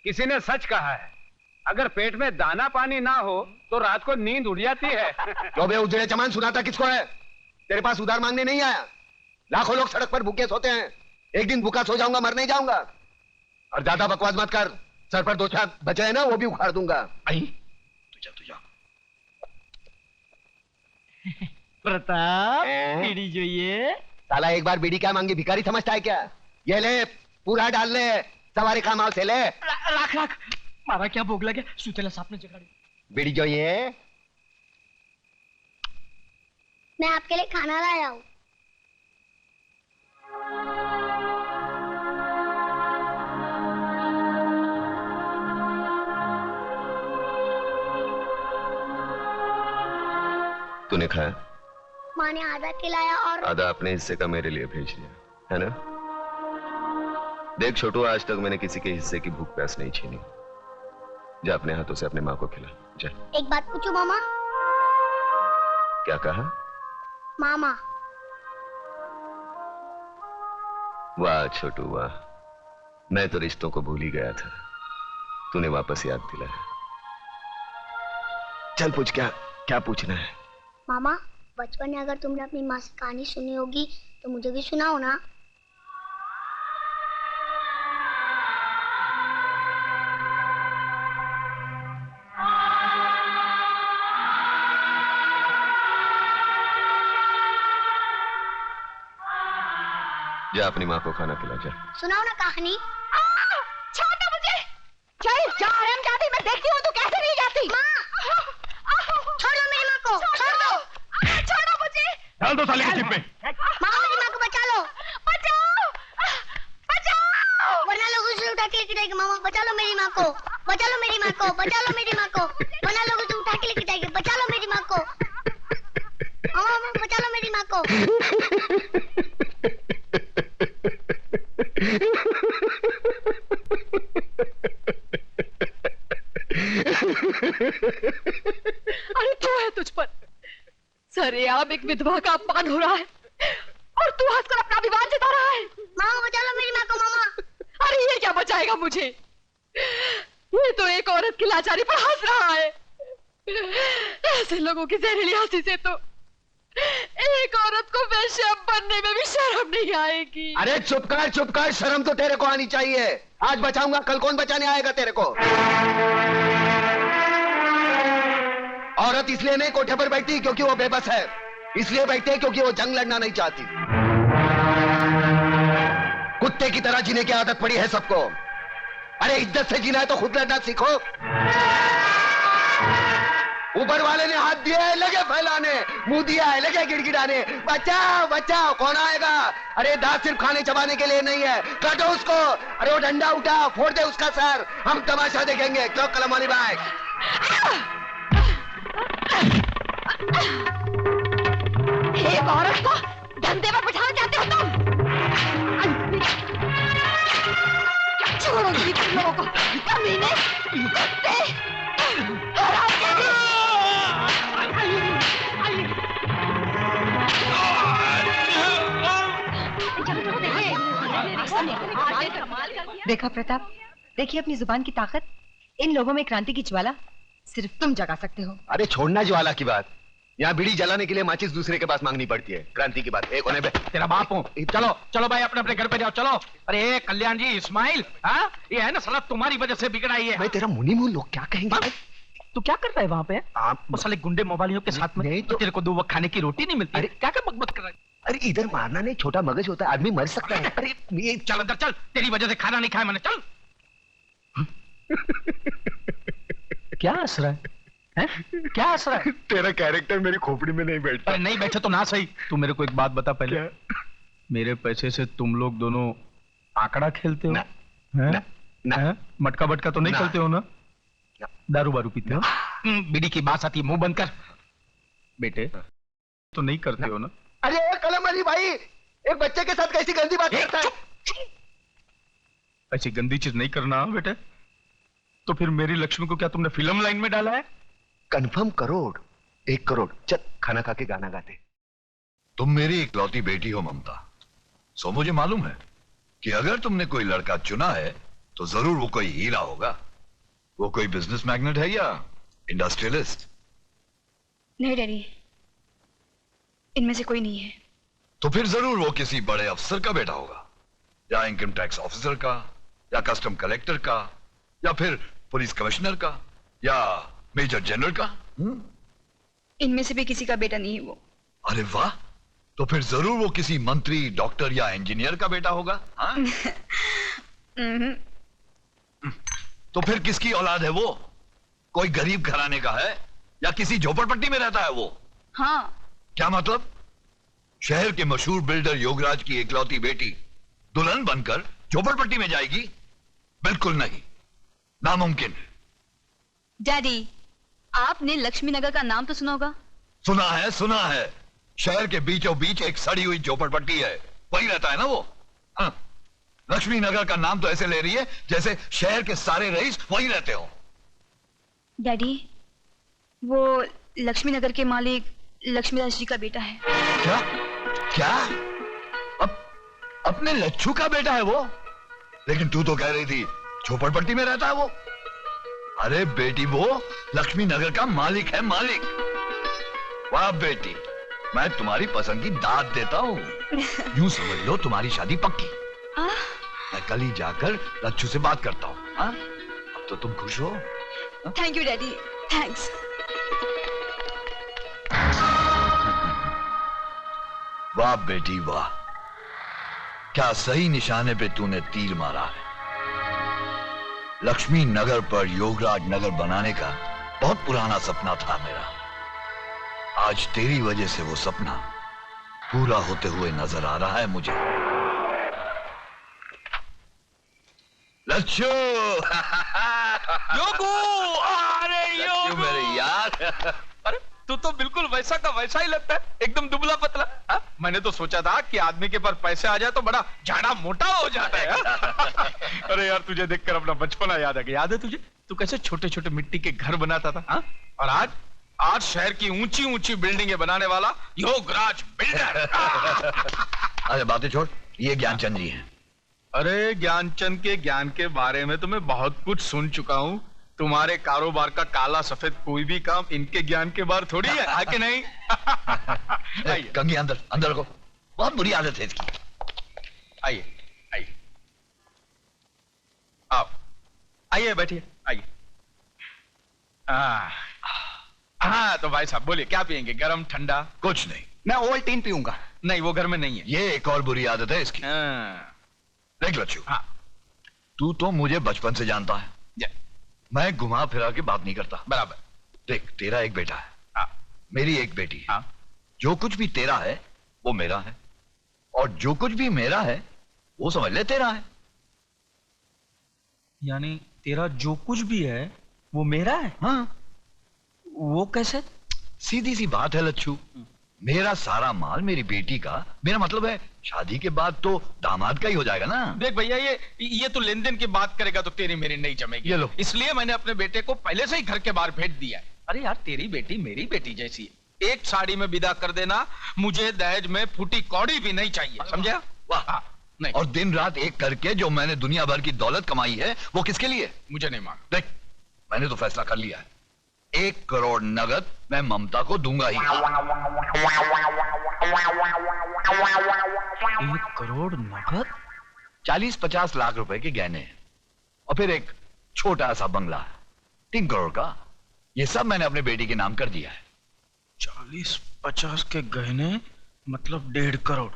किसी ने सच कहा है, अगर पेट में दाना पानी ना हो तो रात को नींद उड़ जाती है। जो बे उजड़े चमान सुनाता किसको है? तेरे पास उधार मांगने नहीं आया। लाखों लोग सड़क पर भूखे सोते हैं, एक दिन भूखा सो जाऊंगा, मर नहीं जाऊंगा। और ज्यादा बकवास मत कर, सर पर 2 चाक बचे हैं ना, वो भी उखाड़ दूंगा। आई तू जा प्रताप बीड़ी જોઈએ? साला एक बार बीड़ी क्या मांगी, भिखारी समझता है क्या? ये ले, पूरा डाल ले, सवारी काम आओ से ले। राख मारा क्या भोग लगे, सुतेला सापने जगाड़ी। बीड़ी જોઈએ? मैं आपके लिए खाना लाया हूँ। तूने खाया? माँ ने आधा खिलाया और आधा अपने हिस्से का मेरे लिए भेज दिया है ना? देख छोटू, आज तक मैंने किसी के हिस्से की भूख प्यास नहीं छीनी। जा अपने हाथों से अपने माँ को खिला, जा। एक बात पूछूं मामा? क्या कहा? मामा। वाह छोटू वाह, मैं तो रिश्तों को भूल ही गया था, तूने वापस याद दिलाया। चल पूछ, क्या पूछना है? मामा, बचपन में अगर तुमने अपनी माँ से कहानी सुनी होगी तो मुझे भी सुनाओ ना। जा अपनी माँ को खाना खिला, जा। सुनाओ ना कहानी। छोड़ो मुझे। चल जा हरामजादी, मैं देखती हूँ तू कैसे नहीं जाती। माँ, छोड़ दो मेरी माँ को, छोड़ दो। छोड़ो मुझे। डाल दो साले की जिप में। माँ, मेरी माँ को बचा लो। बचाओ, बचाओ। वरना लोग उसे उठा के लेके जाएंगे। मामा, बचा लो मेरी माँ को, बचा लो मेरी माँ को, बचा लो मेरी माँ को। वरना लोग उसे उठा के लेके जाएंगे। बचा लो मेरी माँ को। मामा, बचा लो मेरी माँ को। अरे क्यों है तुझ पर? सरेआम एक विधवा का अपमान हो रहा है और तू हंसकर अपना अभिमान जता रहा है। मामा, बचा लो मेरी माँ को। मामा, अरे ये क्या बचाएगा मुझे? ये तो एक औरत की लाचारी पर हंस रहा है। ऐसे लोगों की जहरीली हंसी से तो एक औरत को वेश्या बनने में भी शर्म नहीं आएगी। अरे चुप कर, शर्म तो तेरे को आनी चाहिए। आज बचाऊंगा, कल कौन बचाने आएगा तेरे को? औरत इसलिए नहीं कोठे पर बैठती क्योंकि वो बेबस है, इसलिए बैठती है क्योंकि वो जंग लड़ना नहीं चाहती। कुत्ते की तरह जीने की आदत पड़ी है सबको। अरे इज्जत से जीना है तो खुद लड़ना सीखो। ऊपर वाले ने हाथ दिया है, लगे फैलाने, मुंह दिया है, लगे गिड़गिड़ाने। बचाओ बचाओ, कौन आएगा? अरे दांत सिर्फ खाने चबाने के लिए नहीं है, काटो उसको। अरे वो डंडा उठा, फोड़ दे उसका सर, हम तमाशा देखेंगे। क्यों कलम वाली बाइक? एक औरत को धंधे पर बिठाना चाहते हो तुम? छोड़ो तुम लोगों को, कमीने, कुत्ते, हरामजादे। देखा प्रताप, देखिए अपनी जुबान की ताकत। इन लोगों में क्रांति की ज्वाला सिर्फ तुम जगा सकते हो। अरे छोड़ना ज्वाला की बात, यहाँ बीड़ी जलाने के लिए माचिस दूसरे के पास मांगनी पड़ती है। क्रांति की बात एक होने पे तेरा बाप हूँ। चलो चलो भाई, अपने अपने घर पे जाओ, चलो। अरे कल्याण जी, इस्माइल, हाँ ये है ना साला तुम्हारी वजह से बिगड़ा ही है। मैं तेरा मुनी मुंह, लोग क्या कहेंगे? तू क्या कर रहा है वहाँ पे? वो साले गुंडे मोबाइलियों के साथ में तो तेरे को 2 वक्त खाने की रोटी नहीं मिलती। अरे क्या क्या बकबक कर रहा है? अरे इधर मारना नहीं, छोटा मगज होता है, आदमी मर सकता है। अरे ये चल अंदर चल, तेरी वजह से खाना नहीं खाया मैंने, चल। क्या हंस रहा है? क्या हंस रहा है? तेरा कैरेक्टर मेरी खोपड़ी में नहीं बैठता। अरे नहीं बैठे तो ना सही। तू मेरे को एक बात बता पहले, मेरे पैसे से तुम लोग दोनों आंकड़ा खेलते हो? ना, मटका बटका तो नहीं खेलते हो ना? दारू बारू पीते हो? बीड़ी की बात आती है, मुंह बंद कर बेटे। तो नहीं करते हो ना? अरे कलम अली भाई, एक बच्चे के साथ कैसी गंदी बात करता है? ऐसी गंदी चीज नहीं करना बेटे। तो फिर मेरी लक्ष्मी को क्या तुमने फिल्म लाइन में डाला है? कंफर्म करोड़, 1 करोड़। चल खाना खा के गाना गाते। तुम मेरी इकलौती बेटी हो ममता, सो मुझे मालूम है कि अगर तुमने कोई लड़का चुना है तो जरूर वो कोई हीरा होगा। वो कोई बिजनेस मैग्नेट है या इंडस्ट्रियलिस्ट? नहीं डैडी, इनमें से कोई नहीं है। तो फिर जरूर वो किसी बड़े अफसर का बेटा होगा, या इनकम टैक्स ऑफिसर का, या कस्टम कलेक्टर का, या फिर पुलिस कमिश्नर का, या मेजर जनरल का। इनमें से भी किसी का बेटा नहीं है वो। अरे वाह, तो फिर जरूर वो किसी मंत्री, डॉक्टर या इंजीनियर का बेटा होगा। हाँ? तो फिर किसकी औलाद है वो? कोई गरीब घराने का है या किसी झोपड़पट्टी में रहता है वो? हाँ। क्या मतलब? शहर के मशहूर बिल्डर योगराज की इकलौती बेटी दुल्हन बनकर झोपड़पट्टी में जाएगी? बिल्कुल नहीं, नामुमकिन। डैडी, आपने लक्ष्मी नगर का नाम तो सुना होगा? सुना है। शहर के बीचों बीच एक सड़ी हुई झोपड़पट्टी है, वही रहता है ना वो। हाँ। लक्ष्मी नगर का नाम तो ऐसे ले रही है जैसे शहर के सारे रईस वही रहते हो। डैडी, वो लक्ष्मी नगर के मालिक लक्ष्मीदास जी का बेटा है। क्या? अपने लच्छू का बेटा है वो? लेकिन तू तो कह रही थी झोपड़पट्टी में रहता है वो। अरे बेटी, वो लक्ष्मी नगर का मालिक है, मालिक। वाह बेटी, मैं तुम्हारी पसंद की दाद देता हूँ। यूं समझ लो तुम्हारी शादी पक्की। मैं कल ही जाकर लच्छू से बात करता हूँ। अब तो तुम खुश हो? Thank you daddy, thanks. वाह बेटी वाह, क्या सही निशाने पे तूने तीर मारा है। लक्ष्मी नगर पर योगराज नगर बनाने का बहुत पुराना सपना था मेरा। आज तेरी वजह से वो सपना पूरा होते हुए नजर आ रहा है मुझे। लच्छू! योगू! अरे योगू! मेरे यार! अरे तू तो बिल्कुल वैसा का वैसा ही लगता है, एकदम दुबला पतला। हा? मैंने तो सोचा था कि आदमी के पास पैसे आ जाए तो बड़ा झाड़ा मोटा हो जाता है। अरे यार, तुझे देखकर अपना बचपना याद आ गया। याद है तुझे, तू कैसे छोटे छोटे मिट्टी के घर बनाता था? हा? और आज शहर की ऊंची ऊंची बिल्डिंगें बनाने वाला योगराज बिल्डर। अरे बातें छोड़, ये ज्ञानचंद जी हैं। अरे ज्ञानचंद के ज्ञान के बारे में तो मैं बहुत कुछ सुन चुका हूँ। तुम्हारे कारोबार का काला सफेद कोई भी काम इनके ज्ञान के बाहर थोड़ी है कि नहीं? कंगी अंदर अंदर रखो, बहुत बुरी आदत है इसकी। आइए आइए, आप आइए, बैठिए, आइए। हाँ तो भाई साहब बोलिए, क्या पियेंगे, गरम ठंडा? कुछ नहीं, मैं ओवल्टीन पीऊंगा। नहीं, वो घर में नहीं है। ये एक और बुरी आदत है इसकी। देख लच्छू, हाँ। तू तो मुझे बचपन से जानता है, मैं घुमा फिरा के बात नहीं करता। बराबर। देख, तेरा एक बेटा है, हाँ। मेरी एक बेटी है। हाँ। जो कुछ भी तेरा है वो मेरा है, और जो कुछ भी मेरा है वो समझ ले तेरा है। यानी तेरा जो कुछ भी है वो मेरा है? हाँ। वो कैसे? सीधी सी बात है लच्छू, मेरा सारा माल मेरी बेटी का, मेरा मतलब है शादी के बाद तो दामाद का ही हो जाएगा ना। देख भैया, ये तो लेन देन की बात करेगा तो तेरी मेरी नहीं जमेगी। ये लो। इसलिए मैंने अपने बेटे को पहले से ही घर के बाहर भेज दिया है। अरे यार, तेरी बेटी मेरी बेटी जैसी है। एक साड़ी में विदा कर देना, मुझे दहेज में फूटी कौड़ी भी नहीं चाहिए, समझा? वाह। नहीं। और दिन रात एक करके जो मैंने दुनिया भर की दौलत कमाई है वो किसके लिए? मुझे नहीं मांग। देख, मैंने तो फैसला कर लिया है, 1 करोड़ नगद मैं ममता को दूंगा ही। 1 करोड़ नगद? 40-50 लाख रुपए के गहने हैं, और फिर एक छोटा सा बंगला 3 करोड़ का। ये सब मैंने अपने बेटी के नाम कर दिया है। 40-50 के गहने मतलब 1.5 करोड़,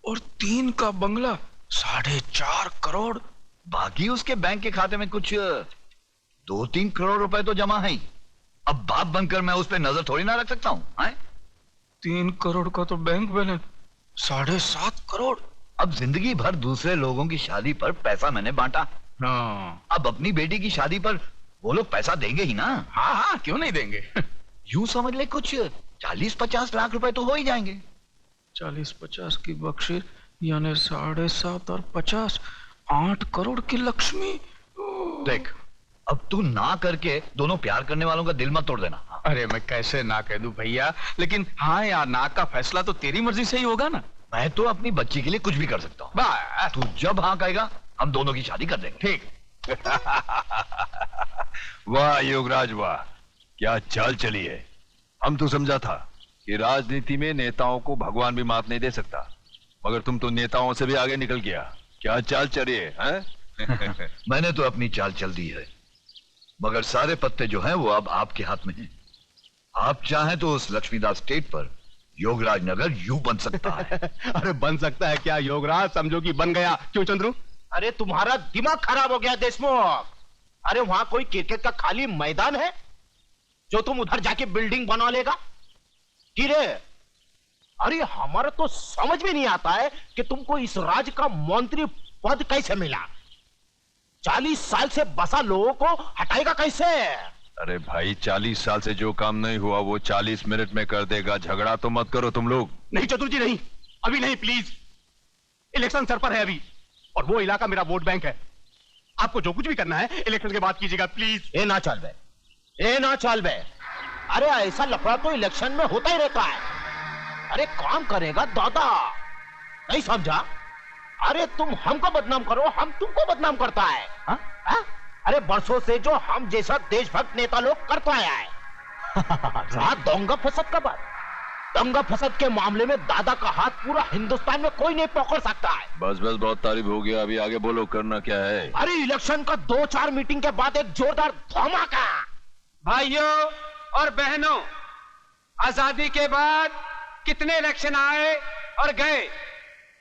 और 3 का बंगला 4.5 करोड़। बाकी उसके बैंक के खाते में कुछ 2-3 करोड़ रुपए तो जमा है ही। अब बाप बनकर मैं उस पर नजर थोड़ी ना रख सकता हूं। 3 करोड़ का तो बैंक बैलेंस 7.5 करोड़। अब जिंदगी भर दूसरे लोगों की शादी पर पैसा मैंने बांटा, अब अपनी बेटी की शादी पर वो लोग पैसा देंगे ही ना। हाँ हाँ, क्यों नहीं देंगे। यूं समझ ले, कुछ 40-50 लाख रुपए तो हो ही जाएंगे। 40-50 की बख्शिश यानी 7.5 और 50, 8 करोड़ की लक्ष्मी। देख, अब तू ना करके दोनों प्यार करने वालों का दिल मत तोड़ देना। अरे मैं कैसे ना कह दूं भैया, लेकिन हाँ यार, ना का फैसला तो तेरी मर्जी से ही होगा ना। मैं तो अपनी बच्ची के लिए कुछ भी कर सकता हूँ। बस तू जब हाँ कहेगा हम दोनों की शादी कर देंगे। ठीक, वाह योगराज वाह, क्या चाल चली है। हम तो समझा था कि राजनीति में नेताओं को भगवान भी मात नहीं दे सकता, मगर तुम तो नेताओं से भी आगे निकल गया। क्या चाल चली है? मैंने तो अपनी चाल चल दी है, मगर सारे पत्ते जो हैं वो अब आपके हाथ में हैं। आप चाहें तो उस लक्ष्मीदास स्टेट पर योगराज नगर यूं बन सकता है। अरे बन सकता है क्या योगराज, समझो कि बन गया। क्यों चंद्रू? अरे तुम्हारा दिमाग खराब हो गया देशमुख। अरे वहां कोई क्रिकेट का खाली मैदान है जो तुम उधर जाके बिल्डिंग बना लेगा? रे अरे हमारा तो समझ में नहीं आता है कि तुमको इस राज्य का मंत्री पद कैसे मिला। 40 साल से बसा लोगों को हटाएगा कैसे? अरे भाई 40 साल से जो काम नहीं हुआ वो 40 मिनट में कर देगा। झगड़ा तो मत करो तुम लोग। नहीं चतुर जी, नहीं, अभी नहीं, प्लीज। इलेक्शन सर पर है अभी, और वो इलाका मेरा वोट बैंक है। आपको जो कुछ भी करना है इलेक्शन के बाद कीजिएगा, प्लीज। ए ना चल बे, ए ना चल बे। अरे ऐसा लफड़ा तो इलेक्शन में होता ही रहता है। अरे काम करेगा दादा, नहीं समझा? अरे तुम हमको बदनाम करो, हम तुमको बदनाम करता है। हा? हा? अरे बरसों से जो हम जैसा देशभक्त नेता लोग करता आया है। रहा दंगा फसद का बात, दंगा फसद के मामले में दादा का हाथ पूरा हिंदुस्तान में कोई नहीं पकड़ सकता है। बस बस बहुत तारीफ हो गया, अभी आगे बोलो, करना क्या है? अरे इलेक्शन का 2-4 मीटिंग के बाद एक जोरदार धमाका। भाइयों और बहनों, आजादी के बाद कितने इलेक्शन आए और गए,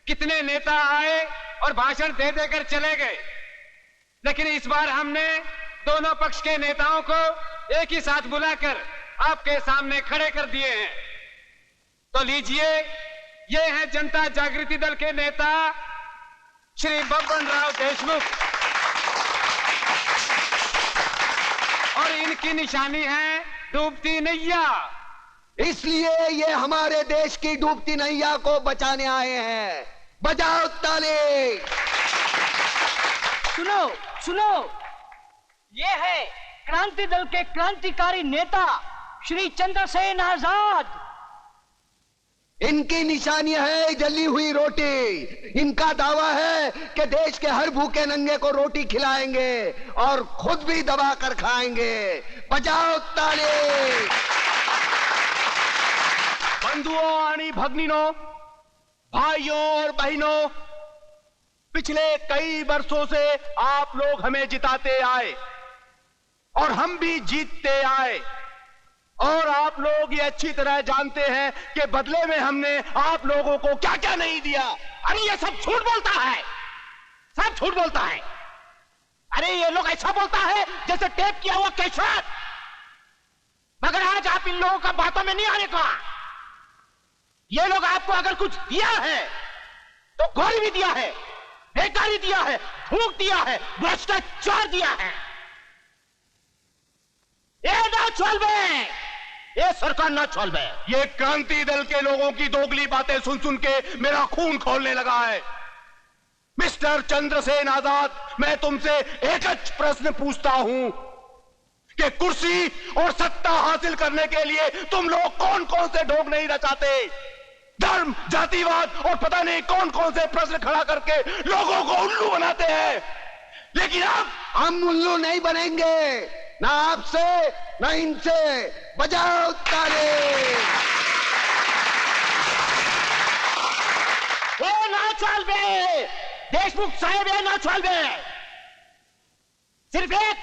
कितने नेता आए और भाषण दे देकर चले गए, लेकिन इस बार हमने दोनों पक्ष के नेताओं को एक ही साथ बुलाकर आपके सामने खड़े कर दिए हैं। तो लीजिए, ये हैं जनता जागृति दल के नेता श्री बब्बन राव देशमुख, और इनकी निशानी है डूबती नैया। इसलिए ये हमारे देश की डूबती नैया को बचाने आए हैं। बजाओ ताली। सुनो सुनो, ये है क्रांति दल के क्रांतिकारी नेता श्री चंद्रसेन आजाद। इनकी निशानी है जली हुई रोटी। इनका दावा है कि देश के हर भूखे नंगे को रोटी खिलाएंगे और खुद भी दबा कर खाएंगे। बजाओ ताली। बंधुओं आणि भगनिनों, भाइयों और बहनों, पिछले कई वर्षों से आप लोग हमें जिताते आए और हम भी जीतते आए, और आप लोग ये अच्छी तरह जानते हैं कि बदले में हमने आप लोगों को क्या क्या नहीं दिया। अरे ये सब झूठ बोलता है, सब झूठ बोलता है। अरे ये लोग ऐसा बोलता है जैसे टेप किया हुआ कैसेट। मगर आज आप इन लोगों का बातों में नहीं आने का। ये लोग आपको अगर कुछ दिया है तो गोली भी दिया है, बेकारी दिया है, भूख दिया है, भ्रष्टाचार दिया है। ये ना चल बे, ये सरकार ना चल बे। ये क्रांति दल के लोगों की दोगली बातें सुन सुन के मेरा खून खौलने लगा है। मिस्टर चंद्रसेन आजाद, मैं तुमसे एक प्रश्न पूछता हूं कि कुर्सी और सत्ता हासिल करने के लिए तुम लोग कौन कौन से ढोंग नहीं रचाते? धर्म, जातिवाद और पता नहीं कौन कौन से प्रश्न खड़ा करके लोगों को उल्लू बनाते हैं। लेकिन अब हम उल्लू नहीं बनेंगे, ना आपसे ना इनसे। बजाओ ताली। ये ना चल बे देशमुख साहब, ये ना चल बे। सिर्फ एक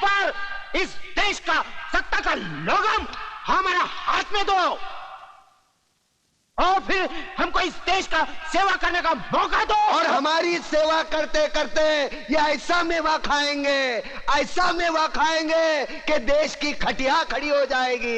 बार इस देश का सत्ता का लोगम हमारा हाथ में दो, और फिर हमको इस देश का सेवा करने का मौका दो। और हमारी सेवा करते करते ये ऐसा मेवा खाएंगे, ऐसा मेवा खाएंगे कि देश की खटिया खड़ी हो जाएगी।